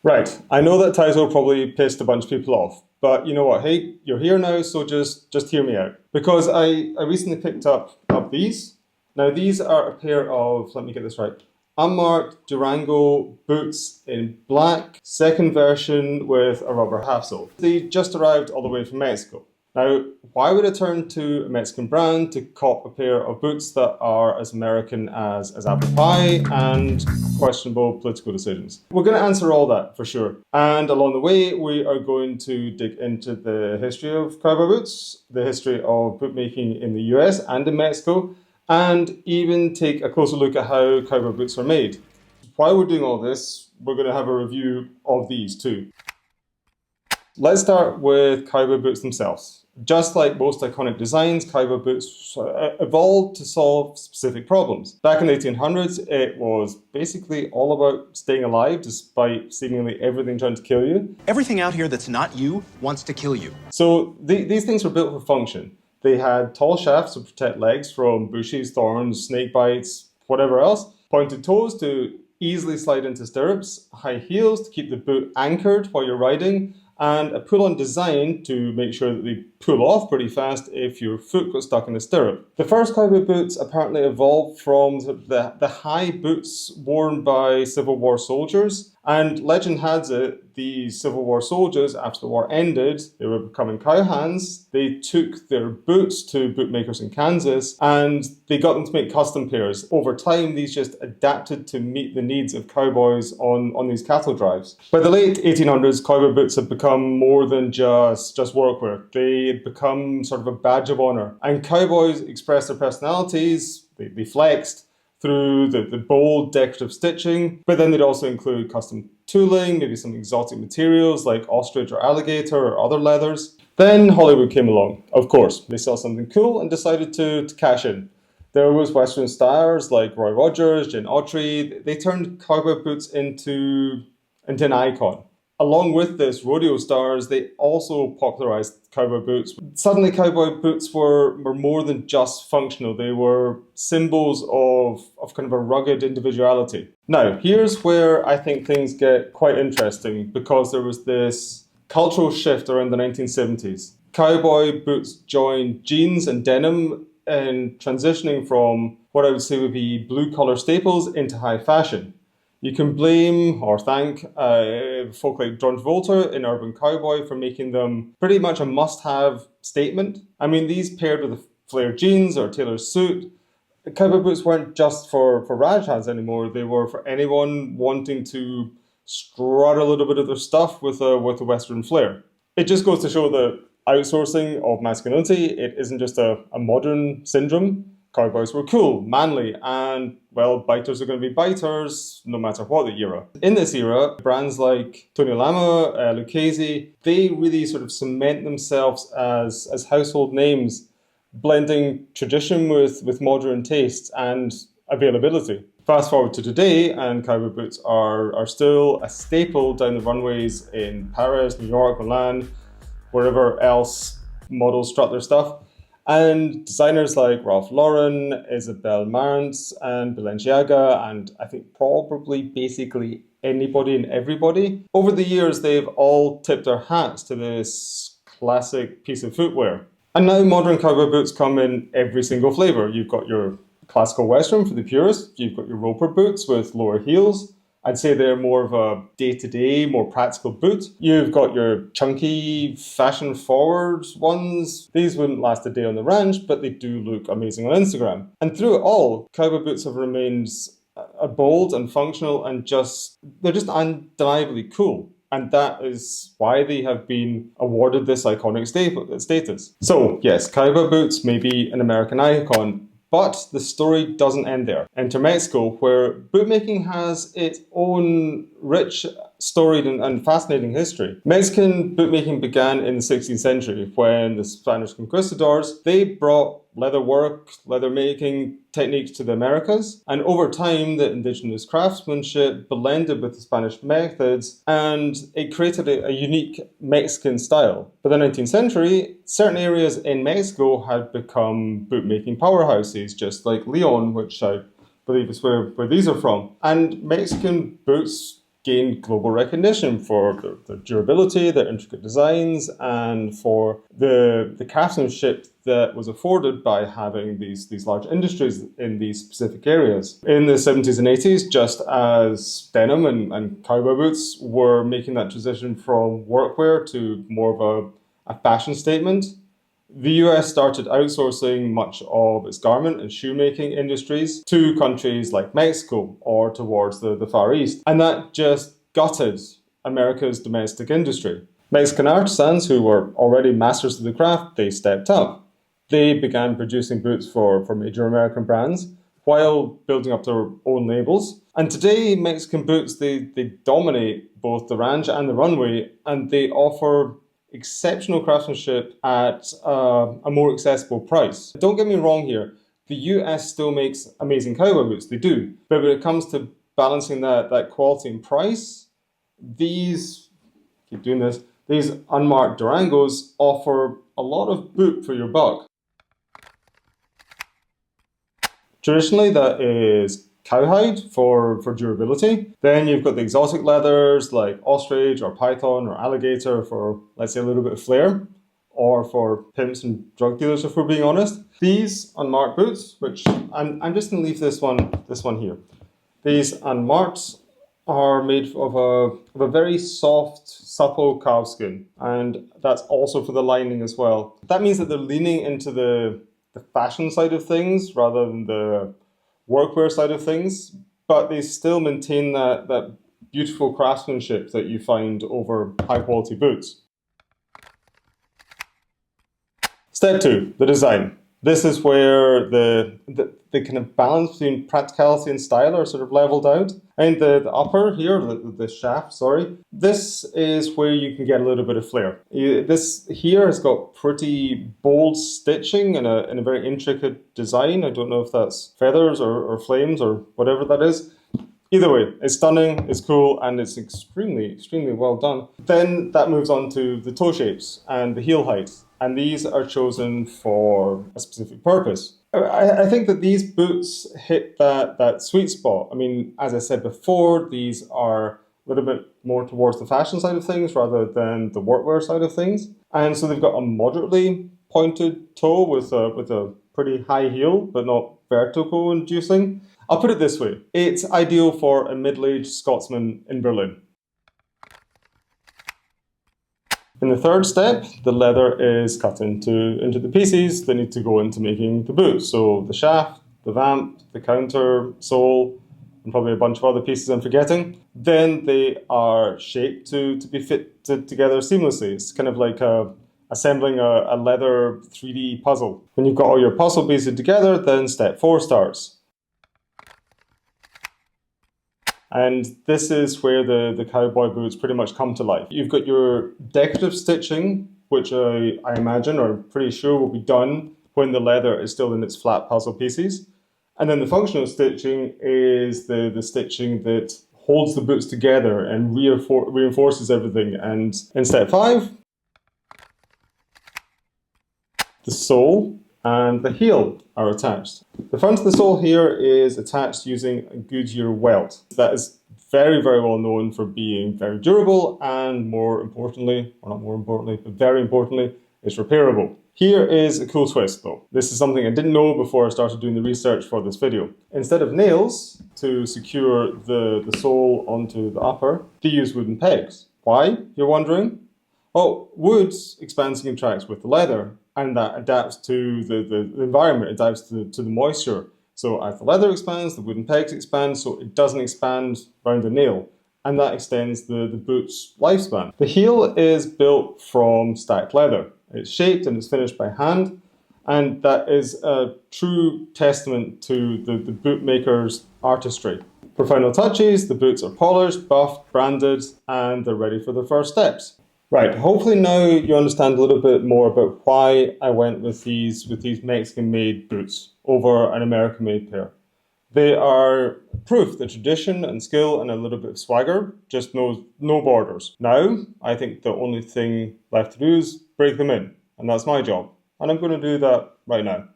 Right. I know that title probably pissed a bunch of people off, but you know what? Hey, you're here now, so just hear me out. Because I recently picked up these. Now these are a pair of, let me get this right, unmarked Durango boots in black, second version with a rubber half sole. They just arrived all the way from Mexico. Now, why would I turn to a Mexican brand to cop a pair of boots that are as American as apple pie and questionable political decisions? We're going to answer all that for sure. And along the way, we are going to dig into the history of cowboy boots, the history of bootmaking in the US and in Mexico, and even take a closer look at how cowboy boots are made. While we're doing all this, we're going to have a review of these too. Let's start with cowboy boots themselves. Just like most iconic designs, cowboy boots evolved to solve specific problems. Back in the 1800s, it was basically all about staying alive despite seemingly everything trying to kill you. Everything out here that's not you wants to kill you. So these things were built for function. They had tall shafts to protect legs from bushes, thorns, snake bites, whatever else, pointed toes to easily slide into stirrups, high heels to keep the boot anchored while you're riding, and a pull-on design to make sure that they pull off pretty fast if your foot got stuck in the stirrup. The first cowboy boots apparently evolved from the high boots worn by Civil War soldiers, and legend has it the Civil War soldiers, after the war ended, they were becoming cowhands. They took their boots to bootmakers in Kansas and they got them to make custom pairs. Over time, these just adapted to meet the needs of cowboys on these cattle drives. By the late 1800s, cowboy boots had become more than just workwear. They had become sort of a badge of honor. And cowboys expressed their personalities, they flexed through the bold decorative stitching, but then they'd also include custom tooling, maybe some exotic materials like ostrich or alligator or other leathers. Then Hollywood came along, of course. They saw something cool and decided to cash in. There was Western stars like Roy Rogers, Gene Autry. They turned cowboy boots into an icon. Along with this, rodeo stars, they also popularized cowboy boots. Suddenly, cowboy boots were more than just functional. They were symbols of kind of a rugged individuality. Now, here's where I think things get quite interesting because there was this cultural shift around the 1970s. Cowboy boots joined jeans and denim in transitioning from what I would say would be blue-collar staples into high fashion. You can blame or thank folk like John Travolta in Urban Cowboy for making them pretty much a must-have statement. I mean, these paired with a flared jeans or tailored suit, cowboy boots weren't just for Rajahs anymore. They were for anyone wanting to strut a little bit of their stuff with a Western flair. It just goes to show that outsourcing of masculinity, it isn't just a modern syndrome. Cowboys were cool, manly, and, well, biters are going to be biters no matter what the era. In this era, brands like Tony Lama, Lucchese, they really sort of cement themselves as household names, blending tradition with modern tastes and availability. Fast forward to today, and cowboy boots are still a staple down the runways in Paris, New York, Milan, wherever else models strut their stuff. And designers like Ralph Lauren, Isabel Marantz, and Balenciaga, and I think probably basically anybody and everybody. Over the years, they've all tipped their hats to this classic piece of footwear. And now modern cowboy boots come in every single flavor. You've got your classical Western for the purists. You've got your roper boots with lower heels. I'd say they're more of a day-to-day, more practical boot. You've got your chunky, fashion-forward ones. These wouldn't last a day on the ranch, but they do look amazing on Instagram. And through it all, cowboy boots have remained bold and functional and they're just undeniably cool. And that is why they have been awarded this iconic status. So yes, cowboy boots may be an American icon, but the story doesn't end there. Enter Mexico, where bootmaking has its own rich, storied and fascinating history. Mexican bootmaking began in the 16th century when the Spanish conquistadors, they brought leather work, leather making techniques to the Americas. And over time, the indigenous craftsmanship blended with the Spanish methods and it created a unique Mexican style. By the 19th century, certain areas in Mexico had become bootmaking powerhouses, just like Leon, which I believe is where these are from. And Mexican boots gained global recognition for their durability, their intricate designs, and for the craftsmanship that was afforded by having these large industries in these specific areas. In the 70s and 80s, just as denim and cowboy boots were making that transition from workwear to more of a fashion statement, the US started outsourcing much of its garment and shoemaking industries to countries like Mexico or towards the Far East. And that just gutted America's domestic industry. Mexican artisans who were already masters of the craft, they stepped up. They began producing boots for major American brands while building up their own labels. And today, Mexican boots, they dominate both the ranch and the runway, and they offer exceptional craftsmanship at a more accessible price. Don't get me wrong here, the US still makes amazing cowboy boots, they do. But when it comes to balancing that quality and price, these unmarked Durangos offer a lot of boot for your buck. Traditionally, that is cowhide for durability. Then you've got the exotic leathers like ostrich or python or alligator for, let's say, a little bit of flair, or for pimps and drug dealers, if we're being honest. These unmarked boots, which I'm just going to leave this one here. These unmarked are made of a very soft, supple cow skin, and that's also for the lining as well. That means that they're leaning into the fashion side of things rather than the workwear side of things, but they still maintain that beautiful craftsmanship that you find over high quality boots. Step 2, the design. This is where the kind of balance between practicality and style are sort of leveled out. And the upper here, the shaft, sorry, this is where you can get a little bit of flair. This here has got pretty bold stitching and a very intricate design. I don't know if that's feathers or flames or whatever that is. Either way, it's stunning, it's cool, and it's extremely, extremely well done. Then that moves on to the toe shapes and the heel height. And these are chosen for a specific purpose. I think that these boots hit that sweet spot. I mean, as I said before, these are a little bit more towards the fashion side of things rather than the workwear side of things. And so they've got a moderately pointed toe with a pretty high heel, but not vertigo inducing. I'll put it this way. It's ideal for a middle-aged Scotsman in Berlin. In the third step, the leather is cut into the pieces that need to go into making the boot. So the shaft, the vamp, the counter, sole, and probably a bunch of other pieces I'm forgetting. Then they are shaped to be fit together seamlessly. It's kind of like assembling a leather 3D puzzle. When you've got all your puzzle pieces together, then step 4 starts. And this is where the cowboy boots pretty much come to life. You've got your decorative stitching, which I imagine, or I'm pretty sure will be done when the leather is still in its flat puzzle pieces. And then the functional stitching is the stitching that holds the boots together and reinforces everything. And in step 5, the sole and the heel are attached. The front of the sole here is attached using a Goodyear welt. That is very, very well known for being very durable and more importantly, or not more importantly, but very importantly, it's repairable. Here is a cool twist though. This is something I didn't know before I started doing the research for this video. Instead of nails to secure the sole onto the upper, they use wooden pegs. Why, you're wondering? Well, wood expands and contracts with the leather, and that adapts to the environment, it adapts to the moisture. So as the leather expands, the wooden pegs expand, so it doesn't expand around the nail, and that extends the boot's lifespan. The heel is built from stacked leather. It's shaped and it's finished by hand, and that is a true testament to the bootmaker's artistry. For final touches, the boots are polished, buffed, branded, and they're ready for the first steps. Right, hopefully now you understand a little bit more about why I went with these Mexican-made boots over an American-made pair. They are proof that tradition and skill and a little bit of swagger just knows no borders. Now, I think the only thing left to do is break them in, and that's my job. And I'm going to do that right now.